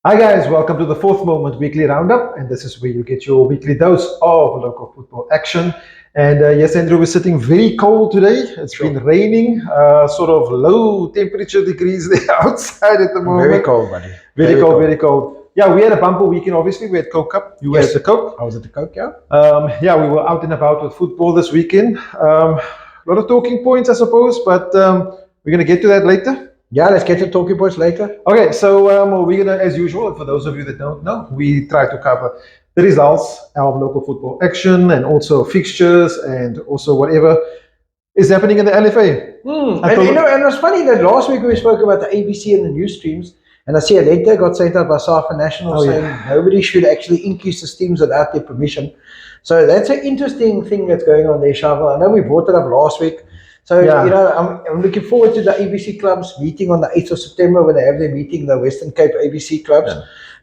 Hi guys, welcome to the Fourth Moment Weekly Roundup, and this is where you get your weekly dose of local football action. And yes, Andrew, we're sitting very cold today. It's been raining, sort of low temperature degrees there outside at the moment. Very cold, buddy. Very cold. Yeah, we had a bumper weekend. Obviously, we had Coke Cup. You had the Coke. I was at the Coke, yeah. Yeah, we were out and about with football this weekend. A lot of talking points, I suppose, but we're going to get to that later. Yeah, let's get to talking points later. Okay, so we're gonna, as usual, for those of you that don't know, we try to cover the results of local football action and also fixtures and also whatever is happening in the LFA. And it was funny that last week we spoke about the ABC and the news streams, and I see a letter got sent out by Safa National saying nobody should actually increase the streams without their permission. So that's an interesting thing that's going on there, Shamiel. I know we brought it up last week. So, I'm looking forward to the ABC clubs meeting on the 8th of September when they have their meeting, the Western Cape ABC clubs,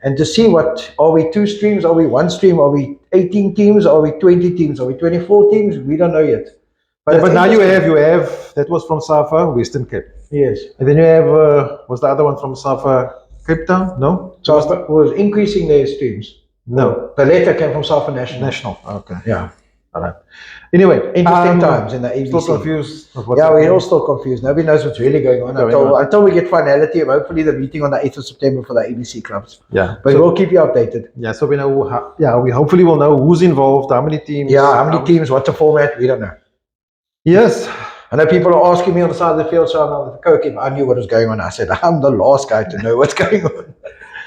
and to see are we 2 streams, are we 1 stream, are we 18 teams, are we 20 teams, are we 24 teams? We don't know yet. But now you have, that was from Safa, Western Cape. Yes. And then you have, was the other one from Safa, Cape Town? No? Safa was increasing their streams. No. The letter came from Safa National. National, okay. Yeah. All right. Anyway, interesting times in the ABC. Still confused. We're all still confused. Nobody knows what's really going on until we get finality of hopefully the meeting on the 8th of September for the ABC clubs. Yeah. But we'll keep you updated. Yeah, so we know we hopefully will know who's involved, how many teams. Yeah, how many teams, what's the format, we don't know. Yes. I know people are asking me on the side of the field, so I'm Coke, if I knew what was going on. I said, I'm the last guy to know what's going on.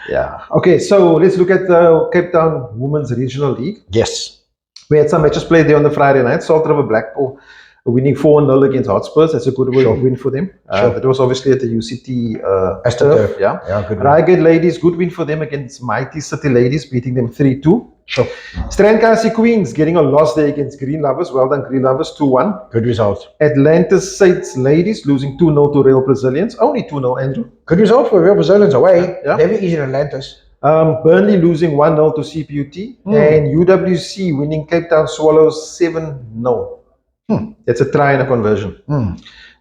Yeah. Okay, so let's look at the Cape Town Women's Regional League. Yes. We had some matches played there on the Friday night. Salt River Blackpool winning 4-0 against Hotspurs. That's a good win for them. That was obviously at the UCT Turf. Yeah, good. Reigate Ladies, good win for them against Mighty City Ladies, beating them 3-2. Sure. Strandkasi Queens getting a loss there against Green Lovers. Well done, Green Lovers, 2-1. Good result. Atlantis Saints Ladies losing 2-0 to Real Brazilians. Only 2-0, Andrew. Good result for Real Brazilians away. Yeah. Never easy in Atlantis. Burnley losing 1-0 to CPUT and UWC winning Cape Town Swallows 7-0. That's a try and a conversion.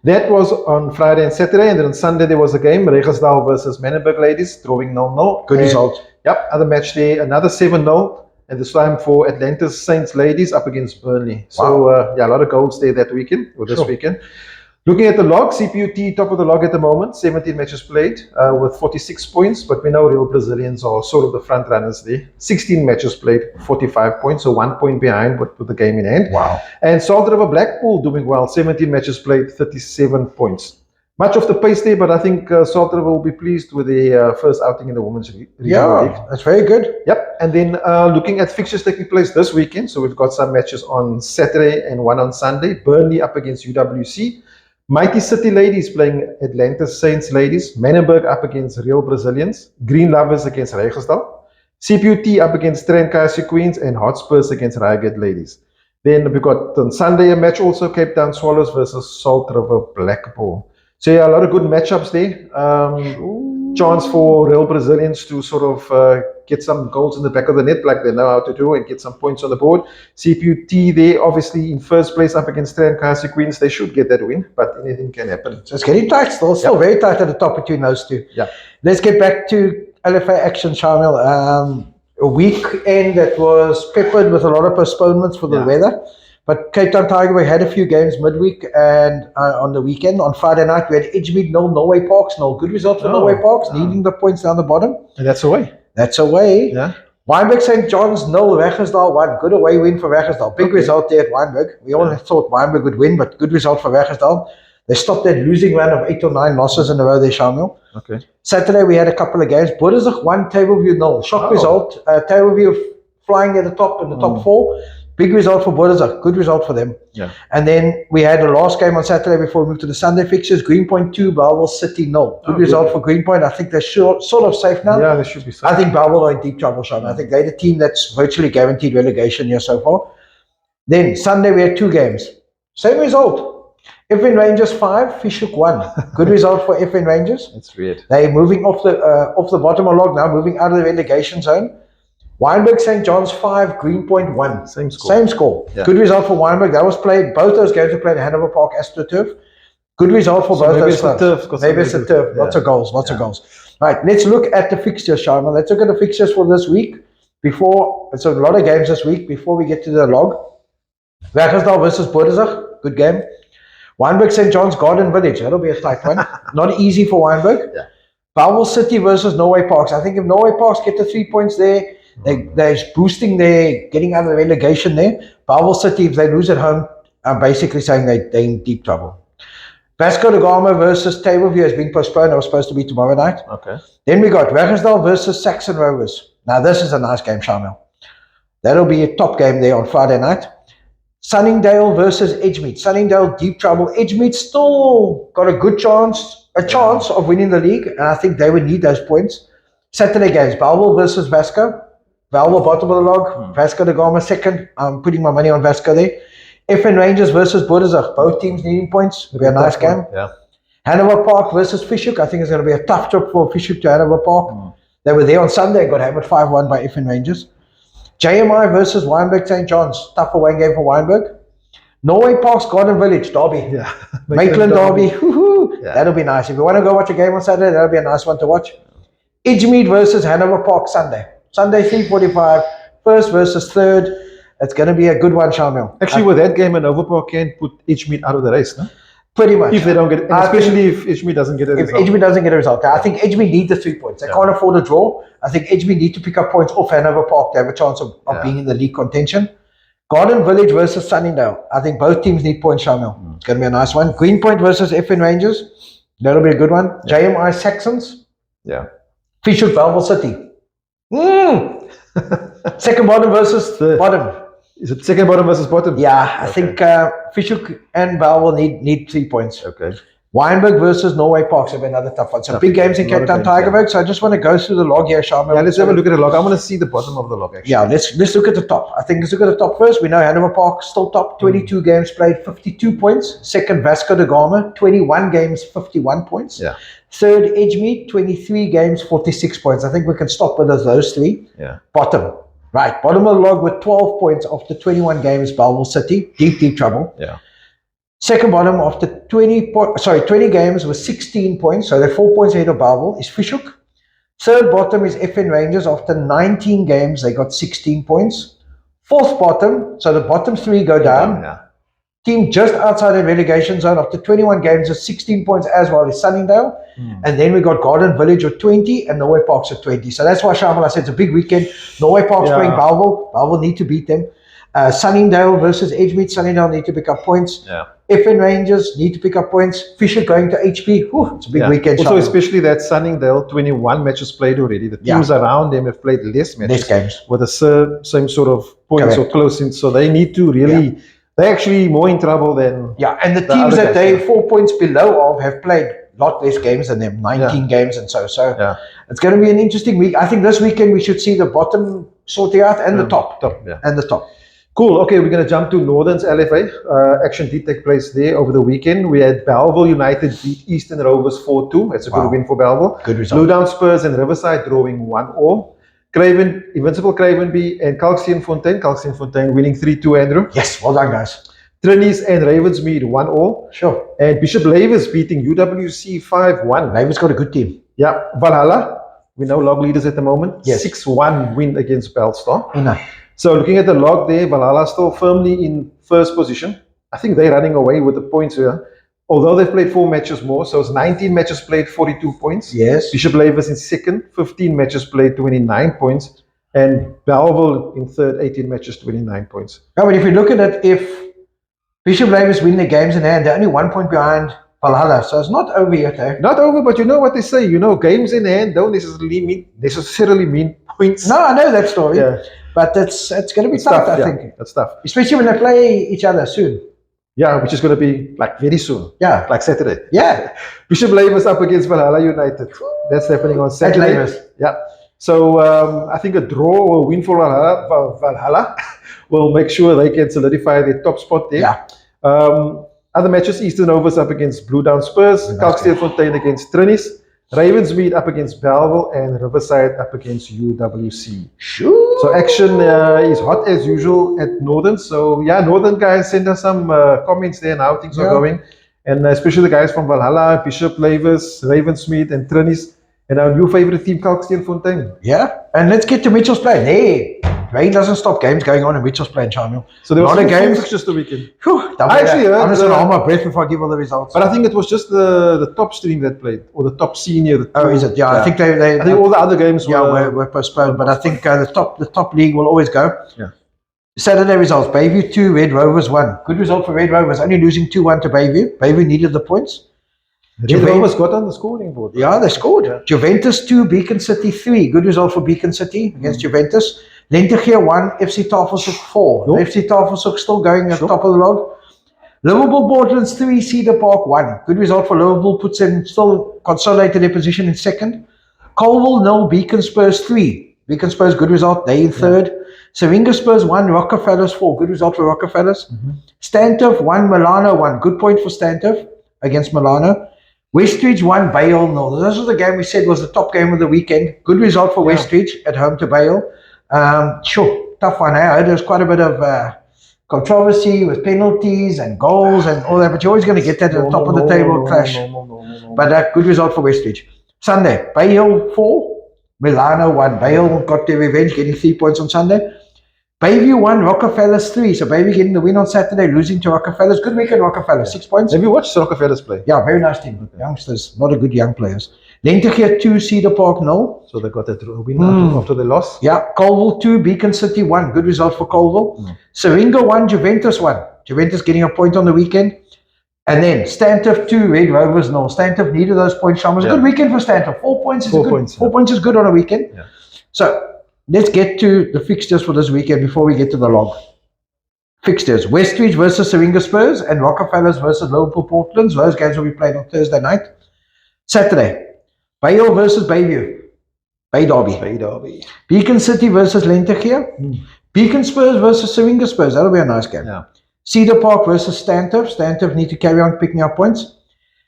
That was on Friday and Saturday, and then on Sunday there was a game, Regersdal versus Menenberg Ladies, drawing 0-0. Good result. Yep, other match there, another 7-0, and this time for Atlantis Saints Ladies up against Burnley. So a lot of goals there that weekend, or this weekend. Looking at the log, CPUT top of the log at the moment, 17 matches played with 46 points, but we know Real Brazilians are sort of the front runners there. 16 matches played, 45 points, so 1 point behind with the game in hand. Wow. And Salt River Blackpool doing well, 17 matches played, 37 points. Much of the pace there, but I think Salt River will be pleased with the first outing in the Women's League. Yeah, that's very good. Yep, and then looking at fixtures taking place this weekend, so we've got some matches on Saturday and one on Sunday. Burnley up against UWC. Mighty City Ladies playing Atlantis Saints Ladies. Menenberg up against Real Brazilians. Green Lovers against Regersdal. CPUT up against Strandkasi Queens and Hotspurs against Reigate Ladies. Then we've got on Sunday a match also, Cape Town Swallows versus Salt River Blackpool. So yeah, a lot of good matchups there. Chance for Real Brazilians to sort of get some goals in the back of the net like they know how to do and get some points on the board. CPUT there obviously in first place up against Strandkasi Queens. They should get that win, but anything can happen. So it's getting tight still very tight at the top between those two. Yeah. Let's get back to LFA action, Shamiel. A weekend that was peppered with a lot of postponements for the weather. But Cape Town Tiger, we had a few games midweek and on the weekend. On Friday night, we had Edgemead 0, Norway Parks 0. Good result for Norway Parks, needing the points down the bottom. And that's away. That's away. Yeah. Wynberg St. John's 0, Regersdal 1. Good away win for Regersdal. Big result there at Wynberg. We all thought Wynberg would win, but good result for Regersdal. They stopped that losing run of 8 or 9 losses in a row there, Shamiel. Okay. Saturday, we had a couple of games. Bodisig 1, Tableview 0. Shock result. Tableview flying at the top in the top 4. Big result for Bodisig. Good result for them. Yeah. And then we had the last game on Saturday before we moved to the Sunday fixtures. Greenpoint 2, Bellville City 0. Good result for Greenpoint. I think they're sort of safe now. Yeah, they should be safe. I think Bellville are in deep trouble, Sean. I think they're the team that's virtually guaranteed relegation here so far. Then Sunday we had 2 games. Same result. FN Rangers 5, Fishhook 1. Good result for FN Rangers. That's weird. They're moving off the bottom of log now, moving out of the relegation zone. Wynberg St. John's 5, Greenpoint 1. Same score. Same score. Yeah. Good result for Wynberg. That was played, both those games were played at Hanover Park AstroTurf. Good result for both those clubs. Maybe it's the turf. Lots of goals, lots of goals. Right, let's look at the fixtures, Shamiel. Let's look at the fixtures for this week. It's a lot of games this week. Before we get to the log, Werkersdal versus Bordesach, good game. Wynberg St. John's Garden Village, that'll be a tight one. Not easy for Wynberg. Yeah. Bellville City versus Norway Parks. I think if Norway Parks get the 3 points there, they're boosting their getting out of the relegation there. Bellville City, if they lose at home, I'm basically saying they're in deep trouble. Vasco da Gama versus Tableview has been postponed. It was supposed to be tomorrow night. Okay. Then we got Werkersdal versus Saxon Rovers. Now this is a nice game, Shamiel. That'll be a top game there on Friday night. Sunningdale versus Edgemead. Sunningdale, deep trouble. Edgemead still got a good chance of winning the league, and I think they would need those points. Saturday games, Bellville versus Vasco. Bellville bottom of the log, Vasco da Gama second. I'm putting my money on Vasco there. FN Rangers versus Bordesach. Both teams needing points. It'll be a nice game. Yeah. Hanover Park versus Fishhook. I think it's going to be a tough trip for Fishhook to Hanover Park. They were there on Sunday and got hammered 5-1 by FN Rangers. JMI versus Wynberg St. John's. Tough away game for Wynberg. Norway Parks Garden Village, Derby. Yeah. Maitland Derby. Yeah. That'll be nice. If you want to go watch a game on Saturday, that'll be a nice one to watch. Edgemead versus Hanover Park Sunday. Sunday 3:45. First versus third. It's going to be a good one, Shamiel. Actually, with that game, Hanover Park can put Edgemead out of the race, no? Pretty much. If they don't get it, and especially if Edgemead doesn't get a result. If Edgemead doesn't get a result. I think Edgemead need the 3 points. They can't afford a draw. I think Edgemead need to pick up points off Hanover Park to have a chance of being in the league contention. Garden Village versus Sunningdale. I think both teams need points, Shamiel. It's going to be a nice one. Greenpoint versus FN Rangers. That'll be a good one. Yeah. JMI Saxons. Yeah. Fishhook Bellville City. Second bottom versus bottom. Is it second bottom versus bottom? Yeah, I think Fishhook and Bellville need 3 points. Okay. Wynberg versus Norway Parks will be another tough one. So big games in Cape Town Tigerberg. So I just want to go through the log here, Shamiel. Yeah, let's have a look at the log. I want to see the bottom of the log, actually. Yeah, let's look at the top. I think let's look at the top first. We know Hanover Park still top, 22 games played, 52 points. Second, Vasco da Gama, 21 games, 51 points. Yeah. Third, Edgemead, 23 games, 46 points. I think we can stop with those three. Yeah. Bottom. Right, bottom of the log with 12 points after 21 games, Bellville City. Deep trouble. Yeah. Second bottom after 20 games with 16 points, so they're 4 points ahead of Bellville, is Fishhook. Third bottom is FN Rangers. After 19 games, they got 16 points. Fourth bottom, so the bottom three go down. Yeah. Team just outside the relegation zone after 21 games with 16 points as well is Sunningdale. And then we got Garden Village with 20 and Norway Parks at 20. So that's why Shamiel, I said it's a big weekend. Norway Parks playing Bellville. Bellville need to beat them. Sunningdale versus Edgemead. Sunningdale need to pick up points. Yeah. FN Rangers need to pick up points. Fisher going to HP. Whew, it's a big weekend. Also, especially that Sunningdale, 21 matches played already. The teams around them have played less matches. Less games. With the same sort of points or close in. So they need to really, they're actually more in trouble than. Yeah, and the teams that they 4 points below of have played a lot less games than them, 19 games and so. So it's going to be an interesting week. I think this weekend we should see the bottom sorting out and the top. And the top. Cool. Okay, we're going to jump to Northern's LFA. Action did take place there over the weekend. We had Bellville United beat Eastern Rovers 4-2. It's a good win for Bellville. Good result. Blue Down Spurs and Riverside drawing 1-1. Invincible Cravenby and Calcium Fontaine winning 3-2, Andrew. Yes, well done, guys. Trinis and Ravensmead 1-1. Sure. And Bishop Lavers beating UWC 5-1. Ravens got a good team. Yeah. Valhalla, we know log leaders at the moment. Yes. 6-1 win against Bellstar. No. So looking at the log there, Valhalla still firmly in first position. I think they're running away with the points here. Although they've played 4 matches more, so it's 19 matches played, 42 points. Yes. Bishop Lavers in second, 15 matches played, 29 points. And Bellville in third, 18 matches, 29 points. No, but if you look at it, if Bishop Lavers win their games in hand, they're only 1 point behind Valhalla. So it's not over yet, eh? Not over, but you know what they say. You know, games in hand don't necessarily mean points. No, I know that story. Yeah. But it's going to be tough, I think. That's tough. Especially when they play each other soon. Yeah, which is going to be like very soon. Yeah. Like Saturday. Yeah. Bishop Lavers up against Valhalla United. That's happening on Saturday. Yeah. So I think a draw or a win for Valhalla will make sure they can solidify their top spot there. Yeah. Other matches, Eastern Rovers up against Blue Down Spurs, Kalksteelfontein against Trinis, Ravensmead up against Bellville, and Riverside up against UWC. Sure. So action is hot as usual at Northern. So yeah, Northern guys, send us some comments there and how things are going. And especially the guys from Valhalla, Bishop Lavers, Ravensmead, and Trinis. And our new favorite team, Kalksteenfontein. Yeah, and let's get to Mitchell's Plain. Hey, rain doesn't stop games going on in Mitchell's Plain, Shamiel. So there was a lot of full games. fixtures the weekend. Whew, I actually heard I'm just going to hold my breath before I give all the results. But I think it was just the top stream that played, or the top senior. Oh, is it? Yeah, I think I think all the other games were postponed, but I think the top league will always go. Yeah. Saturday results: Bayview 2, Red Rovers 1. Good result for Red Rovers, only losing 2-1 to Bayview. Bayview needed the points. Red Rovers got on the scoring board. Yeah, they scored. Yeah. Juventus 2, Beacon City 3. Good result for Beacon City against Juventus. Lentegeur 1, FC Tafelshoek 4. Yep. FC Tafelshoek still going at the top of the log. Liverpool Portland's 3, Cedar Park 1. Good result for Liverpool, puts in, still consolidated their position in second. Colville 0, Beacon Spurs 3. Beacon Spurs, good result, they in third. Syringa Spurs 1, Rockefellers 4. Good result for Rockefellers. Stanturf 1, Milano 1. Good point for Stanturf against Milano. Westridge 1, Bale 0. This was the game we said was the top game of the weekend. Good result for Westridge at home to Bale. Tough one. I heard there's quite a bit of controversy with penalties and goals and all that, but you're always going to get that at the top of the table clash. But good result for Westridge. Sunday, Bale 4, Milano 1. Bale got their revenge, getting 3 points on Sunday. Bayview 1, Rockefellers 3. So Bayview getting the win on Saturday, losing to Rockefellers. Good weekend, Rockefellers, 6 points. Have you watched Rockefellers play? Yeah, very nice team. Okay. Youngsters, not a good young players. Lentegeur 2, Cedar Park 0. So they got that win after the loss? Yeah, Colville 2, Beacon City 1. Good result for Colville. Syringa 1, Juventus 1. Juventus getting a point on the weekend. And then Stanturf 2, Red Rovers 0. Stanturf needed those points. It was a good weekend for Stanturf. 4 points is good. 4 points is good on a weekend. Yeah. So let's get to the fixtures for this weekend before we get to the log. Fixtures: Westridge versus Syringa Spurs and Rockefellers versus Liverpool Portland. Those games will be played on Thursday night. Saturday, Bale versus Bayview. Bay Derby. Beacon City versus Lentegeur. Beacon Spurs versus Syringa Spurs. That'll be a nice game. Yeah. Cedar Park versus Stanturf. Stanturf need to carry on picking up points.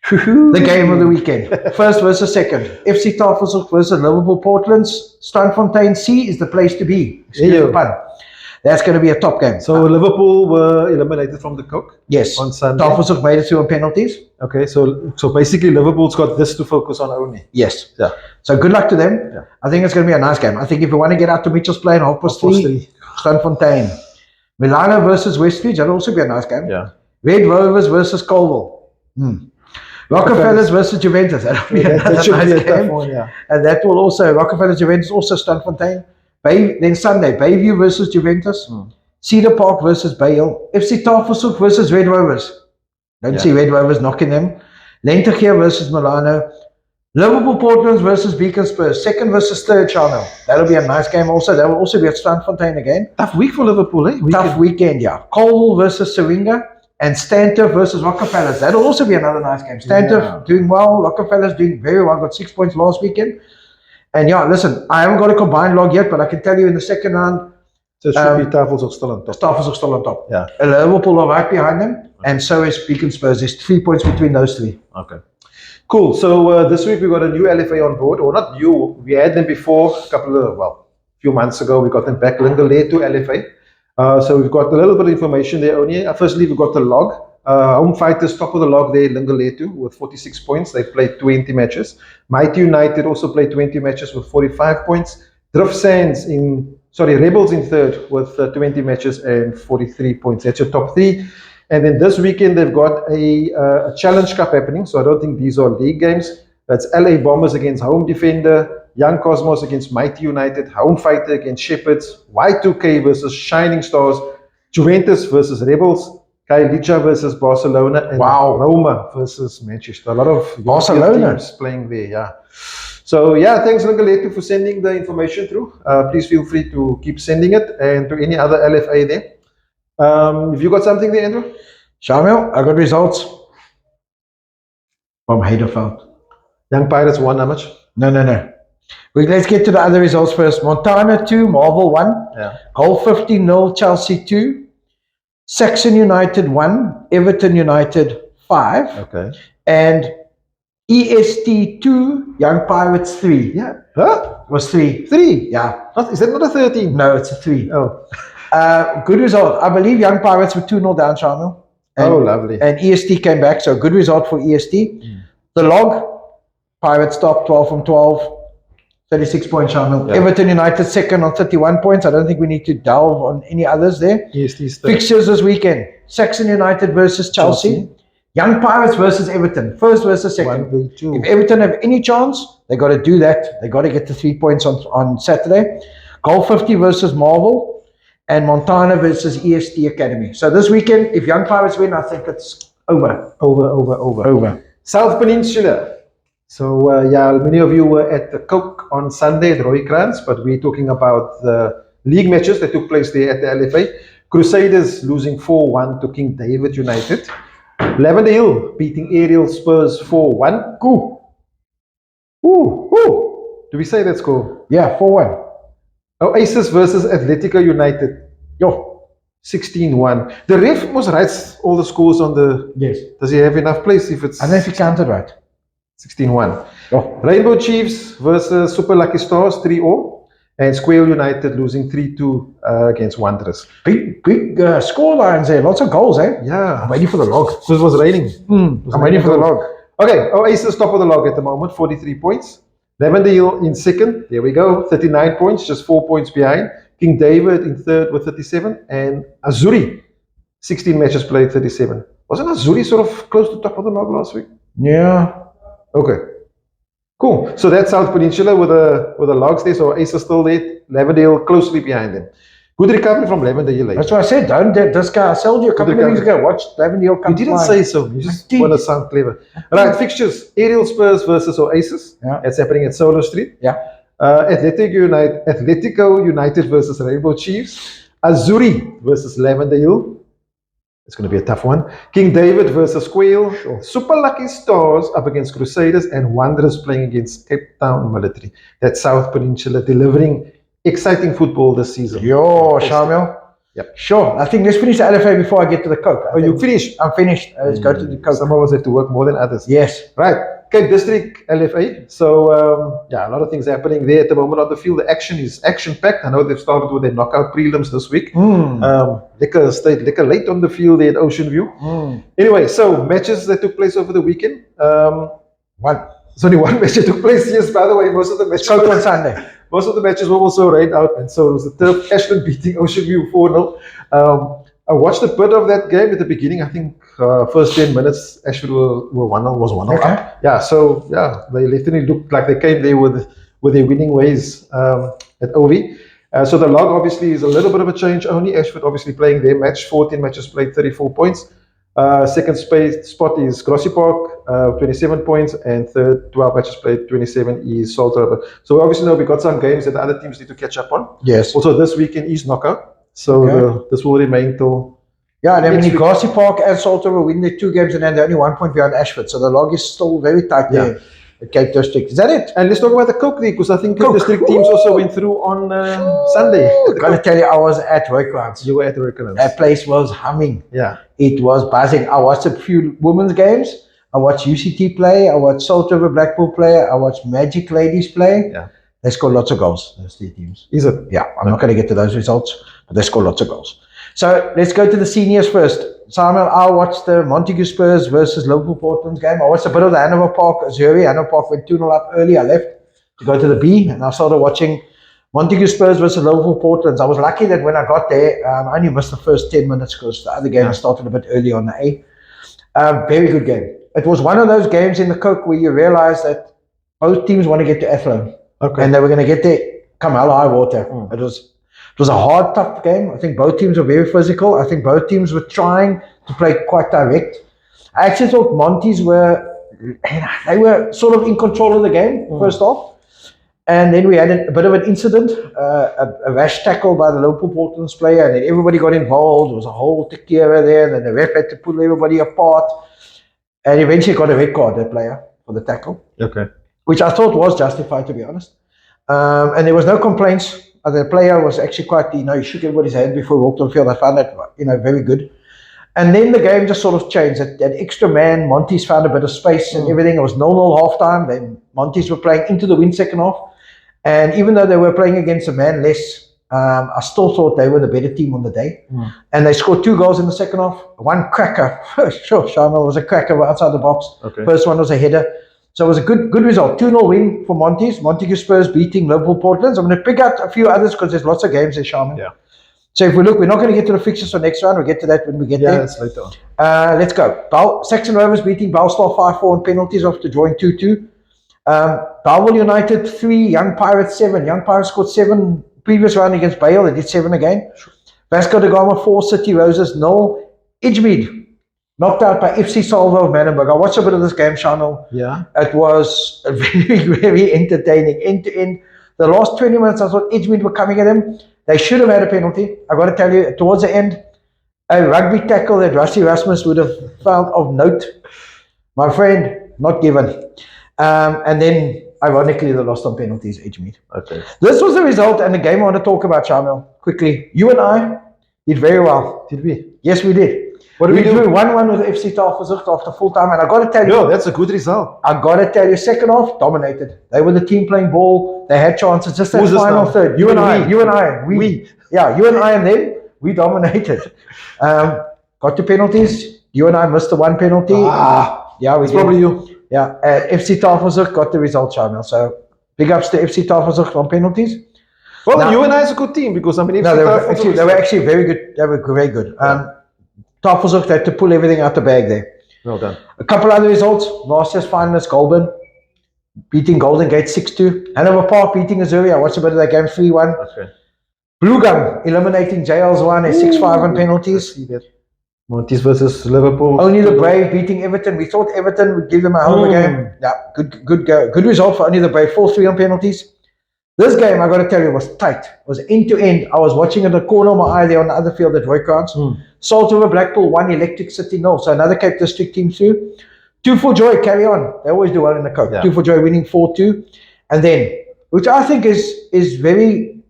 The game of the weekend. First versus second. FC Tafelshoek versus Liverpool Portland's. Strandfontein C is the place to be. Excuse the pun. That's going to be a top game. So Liverpool were eliminated from the Cook? Yes. On Sunday. Tafelshoek made it through on penalties. Okay, so basically Liverpool's got this to focus on only. Yes. Yeah. So good luck to them. Yeah. I think it's going to be a nice game. I think if you want to get out to Mitchell's Plain, 3:30, Strandfontein. Milano versus Westridge, that'll also be a nice game. Yeah. Red Rovers versus Colville. Rockefellers versus Juventus. That'll be another nice game. One, yeah. And that will also, Rockefellers, Juventus, also Strandfontein. Then Sunday, Bayview versus Juventus. Cedar Park versus Bale. FC Tafelshoek versus Red Rovers. Don't see Red Rovers knocking them. Lentegeur versus Milano. Liverpool Portland versus Beacon Spurs. Second versus third, Shamiel. That'll be a nice game also. That will also be at Strandfontein again. Tough week for Liverpool, eh? Tough weekend, yeah. Colville versus Syringa. And Stanturf versus Rockefellers. That'll also be another nice game. Stanturf doing well. Rockefellers doing very well. Got 6 points last weekend. And yeah, listen, I haven't got a combined log yet, but I can tell you in the second round. So it should be Tafelshoek still on top. Tafelshoek still on top. Yeah. Liverpool are right behind them. And so is Beacon Spurs. There's 3 points between those three. Okay. Cool. So this week we got a new LFA on board. Or not new. We had them before a few months ago. We got them back. Lingale to LFA. So we've got a little bit of information there only. Firstly, we've got the log. Home Fighters, top of the log there, Lingaletu with 46 points. They played 20 matches. Mighty United also played 20 matches with 45 points. Rebels in third with 20 matches and 43 points. That's your top three. And then this weekend they've got a Challenge Cup happening. So I don't think these are league games. That's LA Bombers against Home Defender, Young Cosmos against Mighty United, Home Fighter against Shepherds, Y2K versus Shining Stars, Juventus versus Rebels, Kailicha versus Barcelona, and Roma versus Manchester. A lot of Barcelona teams playing there, yeah. So yeah, thanks Lingaletu for sending the information through. Please feel free to keep sending it, and to any other LFA there. Have you got something there, Andrew? Shamiel, I got results from Heidelberg. Young Pirates won how much? No. Let's get to the other results first. Montana 2, Marvel 1. Yeah. Hull 50-0, Chelsea 2. Saxon United 1, Everton United 5. Okay. And EST 2, Young Pirates 3. Yeah. Huh? It was 3. 3? Yeah. Is that not a 13? No, it's a 3. Oh. Good result. I believe Young Pirates were 2-0 down, Shamiel. Oh, lovely. And EST came back, so good result for EST. The log, Pirates top 12 from 12. 36 points, Shamiel. Yeah. Everton United second on 31 points. I don't think we need to delve on any others there. Yes, Fixtures this weekend. Saxon United versus Chelsea. Young Pirates versus Everton. First versus second. If Everton have any chance, they got to do that. They got to get the 3 points on Saturday. Goal 50 versus Marvel. And Montana versus EST Academy. So this weekend, if Young Pirates win, I think it's over. Over. South Peninsula. So, yeah, many of you were at the Coke on Sunday at Roykrans, but we're talking about the league matches that took place there at the LFA. Crusaders losing 4-1 to King David United. Lavender Hill beating Aerial Spurs 4-1. Do we say that score? Yeah, 4-1. Oasis versus Atletico United. 16-1. The ref must write all the scores on the... Yes. Does he have enough place if it's... I don't know if he counted right. 16-1. Rainbow Chiefs versus Super Lucky Stars 3-0. And Square United losing 3-2 against Wanderers. Big score lines there. Lots of goals, eh? Yeah. I'm waiting for the log. Because it was raining. I'm waiting for the log. Okay, Oasis top of the log at the moment, 43 points. Lavender Hill in second. There we go. 39 points, just 4 points behind. King David in third with 37. And Azuri, 16 matches played, 37. Wasn't Azuri sort of close to top of the log last week? Yeah. Okay. Cool. So that's South Peninsula with the logs there. So Ace is still there. Lavender Hill closely behind them. Good recovery from Lavender Hill. That's what I said. Don't this guy. I sold you a couple of weeks ago. Watch Lavender Hill come. You didn't say so. You just want to sound clever. Right. Fixtures. Aerial Spurs versus Oasis. Yeah. That's happening at Solo Street. Yeah. Atletico United versus Rainbow Chiefs. Azuri versus Lavender Hill. It's going to be a tough one. King David versus Quail. Super Lucky Stars up against Crusaders, and Wanderers playing against Cape Town Military. That's South Peninsula delivering exciting football this season. Shamiel. Yep. Sure. I think let's finish the LFA before I get to the Coke. You finished? I'm finished. Let's go to the Coke. Some of us have to work more than others. Yes. Right. Cape District LFA. So, yeah, a lot of things happening there at the moment on the field. The action is action-packed. I know they've started with their knockout prelims this week. Liquor late on the field there at Ocean View. Anyway, so matches that took place over the weekend. There's only one match that took place. Yes, by the way, most of the matches on Sunday. Most of the matches were also rained out, and so it was the Turf Ashland beating Ocean View 4-0. I watched a bit of that game at the beginning. I think first 10 minutes, Ashford were 1-0 Okay. up. Yeah, so yeah, they literally looked like they came there with their winning ways at OV. So the log obviously is a little bit of a change only. Ashford obviously playing their match, 14 matches played, 34 points. Second spot is Grassy Park, 27 points, and third, 12 matches played, 27 is Salt River. So we obviously know we got some games that the other teams need to catch up on. Yes. Also this weekend is knockout. So this will remain till... Yeah, and I mean, Grassy Park and Salt River win their 2 games, and then they're only 1 point behind Ashford. So the log is still very tight there at Cape District. Is that it? And let's talk about the Coke League, because I think Cape District teams also went through on Sunday. I've got to tell you, I was at Roykrans. You were at the Roykrans. That place was humming. Yeah. It was buzzing. I watched a few women's games. I watched UCT play. I watched Salt River Blackpool play. I watched Magic Ladies play. Yeah. They scored lots of goals, those 3 teams. Is it? Yeah, I'm not going to get to those results, but they scored lots of goals. So let's go to the seniors first. Shamiel, I watched the Montague Spurs versus Liverpool Portland's game. I watched a bit of the Hanover Park Azuri. Hanover Park went 2-0 up early. I left to go to the B, and I started watching Montague Spurs versus Liverpool Portland's. I was lucky that when I got there, I only missed the first 10 minutes because the other game started a bit early on the A. Very good game. It was one of those games in the Coke where you realize that both teams want to get to Athlone. Okay. And they were going to get there come hell or high water. It was a hard, tough game. I think both teams were very physical. I think both teams were trying to play quite direct. I actually thought Monty's they were sort of in control of the game first off. And then we had a bit of an incident, a rash tackle by the local Portland's player, and then everybody got involved. There was a whole tequila there, and then the ref had to pull everybody apart. And eventually got a red card, that player, for the tackle. Okay. Which I thought was justified, to be honest. And there was no complaints. The player was actually quite, he shook everybody's hand before he walked on the field. I found that, very good. And then the game just sort of changed. That extra man, Monty's found a bit of space and everything. It was 0-0 halftime. Then Monty's were playing into the win second half. And even though they were playing against a man less, I still thought they were the better team on the day. And they scored 2 goals in the second half. One cracker. Sure, Shamiel was a cracker outside the box. Okay. First one was a header. So it was a good result. 2-0 win for Monty's. Montague Spurs beating Liverpool Portland. So I'm going to pick out a few others because there's lots of games there, Shamiel. Yeah. So if we look, we're not going to get to the fixtures for next round. We'll get to that when we get there. Yeah, that's later on. Let's go. Saxon Rovers beating Bowstar 5-4 on penalties after drawing 2-2. Bowell United 3, Young Pirates 7. Young Pirates scored 7 previous round against Bale. They did 7 again. Vasco da Gama 4, City Roses 0. Edgemead knocked out by FC Salvo of Manenberg. I watched a bit of this game, Shamiel. Yeah. It was very, very entertaining, end to end. The last 20 minutes, I thought Edgemead were coming at him. They should have had a penalty. I got to tell you, towards the end, a rugby tackle that Rassie Rasmus would have found of note. My friend, not given. And then, ironically, they lost on penalties, Edgemead. Okay. This was the result and the game I want to talk about, Shamiel, quickly. You and I did very well. Did we? Yes, we did. What did we do? 1-1 with FC Tafelsig after full time, and I got to tell you, Yo, that's a good result. I got to tell you, second half dominated. They were the team playing ball. They had chances. Just that final third. You and I. Yeah, you and I, and then we dominated. Got to penalties. You and I missed the one penalty. Yeah, we did. Probably you. Yeah, FC Tafelsig got the result, Shamiel. So big ups to FC Tafelsig on penalties. Well, now, you and I is a good team because I mean, they were actually very good. They were very good. Tafelsig had to pull everything out the bag there. Well done. A couple other results. Last year's finalist Goulburn beating Golden Gate 6-2. Hanover Park beating Azuria. I watched a bit of that game 3-1. Okay. Blue Gum eliminating JL's 1 at 6-5 on penalties. See that. Monty's versus Liverpool. Only the Brave beating Everton. We thought Everton would give them a hell of a game. Yeah, good result for Only the Brave. 4-3 on penalties. This game, I got to tell you, was tight. It was end to end. I was watching at the corner of my eye there on the other field at Roy Krantz. Salt River Blackpool 1, Electric City 0. So another Cape District team through. 2 for Joy, carry on. They always do well in the Coke. Yeah. 2 for Joy winning 4-2. And then, which I think is very,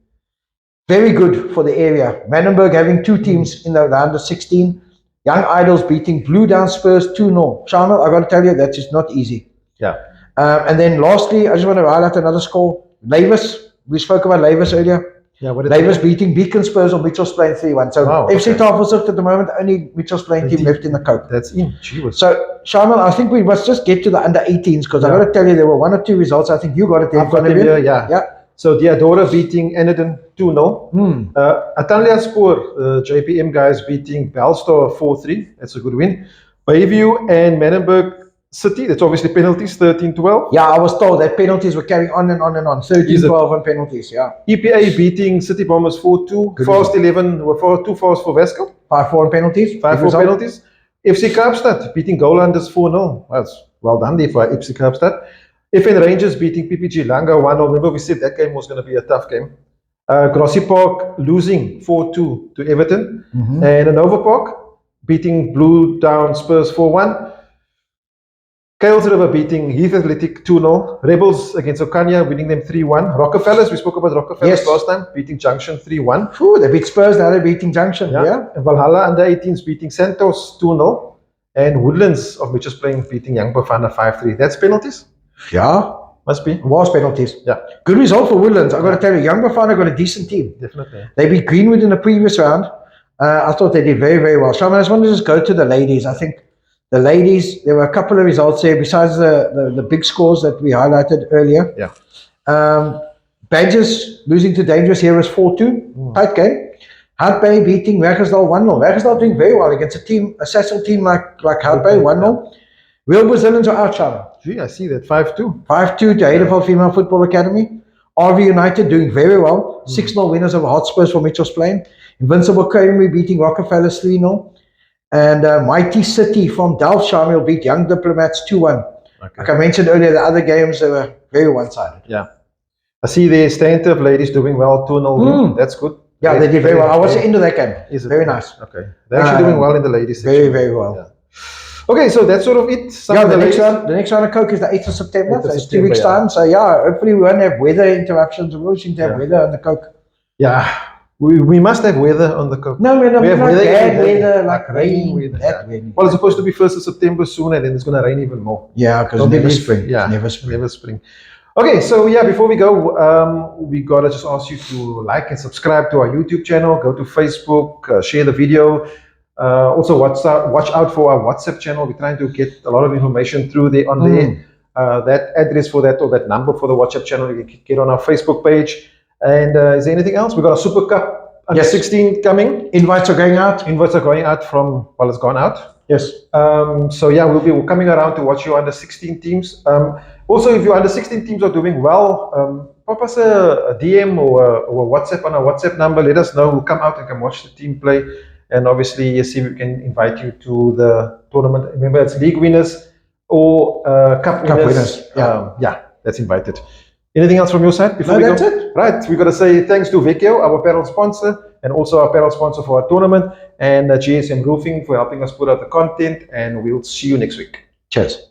very good for the area. Manenberg having 2 teams in the round of 16. Young Idols beating Blue Down Spurs 2-0. Shamiel, I got to tell you, that is not easy. Yeah. And then lastly, I just want to highlight another score. Lavis, we spoke about Lavis earlier. Yeah, Lavis beating Beacon Spurs on Mitchell's Plain 3-1. So FC Tafelsig at the moment, only Mitchell's Plain team left in the Coke. That's in. So, Shamiel, I think we must just get to the under 18s because I got to tell you, there were 1 or 2 results. I think you got it there in front of you. Yeah. So Diadora beating Eniden 2-0. Atanlia Spoor, JPM guys beating Belstar 4-3. That's a good win. Bayview and Manenberg City, that's obviously penalties, 13-12. Yeah, I was told that penalties were carrying on and on and on. 13-12 on penalties, yeah. EPA beating City Bombers 4-2. Fast 11 were 2 fast for Vasco. 5-4 on penalties. 5-4 penalties. FC Kaapstad beating Golanders 4-0. That's well done there for FC Kaapstad. FN Rangers beating PPG Langa 1-0. Remember we said that game was going to be a tough game. Grassy Park losing 4-2 to Everton. And Nova Park beating Blue Down Spurs 4-1. Kales River beating Heath Athletic 2-0. Rebels against Okanya winning them 3-1. Rockefellers, we spoke about Rockefellers last time, beating Junction 3-1. They beat Spurs, now they're beating Junction. Yeah. And Valhalla under 18s beating Santos 2-0. And Woodlands of Mitchell's Plain beating Young Bafana 5-3. That's penalties? Yeah. Must be. It was penalties. Yeah. Good result for Woodlands. I got to tell you, Young Bafana got a decent team. Definitely. They beat Greenwood in the previous round. I thought they did very, very well. So I just want to just go to the ladies. I think the ladies, there were a couple of results there besides the big scores that we highlighted earlier. Yeah. Badgers losing to Dangerous Heroes 4-2. Tight game. Hart Bay beating Werkersdal 1-0. Werkersdal doing very well against a Cecil team like Hart Bay 1-0. Real Brazilians are out, Charlie. Gee, I see that. 5-2. 5-2 to Heidelberg Female Football Academy. RV United doing very well. 6-0 winners over Hotspurs for Mitchell's Plain. Invincible Academy beating Rockefellers 3-0. And Mighty City from Delft Shamiel beat Young Diplomats 2-1. Okay. Like I mentioned earlier, the other games, they were very one-sided. Yeah. I see the Stainturf ladies doing well, 2-0. That's good. Yeah, they did very well. I watched the end of that game. Very nice. Okay. They're actually doing well in the ladies section. Very, very well. Yeah. Okay, so that's sort of it. The next round of Coke is the 8th of September. So it's 2 weeks' time. So yeah, hopefully we won't have weather interruptions. We always seem to have weather on the Coke. Yeah. We must have weather on the Coke. No, we have bad weather, like rain. Well, it's supposed to be 1st of September soon, and then it's going to rain even more. Yeah, because it's never spring. Yeah, never spring. Okay, so yeah, before we go, we got to just ask you to like and subscribe to our YouTube channel. Go to Facebook, share the video. Also, watch out for our WhatsApp channel. We're trying to get a lot of information through there on there. that address for that, or that number for the WhatsApp channel, you can get on our Facebook page. And is there anything else? We've got a Super Cup under 16 coming. Invites are going out. Invites are going out from, well, it's gone out. Yes. So yeah, we'll be coming around to watch your under 16 teams. Also, if your under 16 teams are doing well, pop us a DM or a WhatsApp on our WhatsApp number. Let us know. We'll come out and come watch the team play. And obviously, see if we can invite you to the tournament. Remember, it's league winners or cup winners. Yeah, that's invited. Anything else from your side before we go? That's it. Right, we've got to say thanks to Pequeno, our apparel sponsor, and also our apparel sponsor for our tournament, and GSM Roofing for helping us put out the content, and we'll see you next week. Cheers.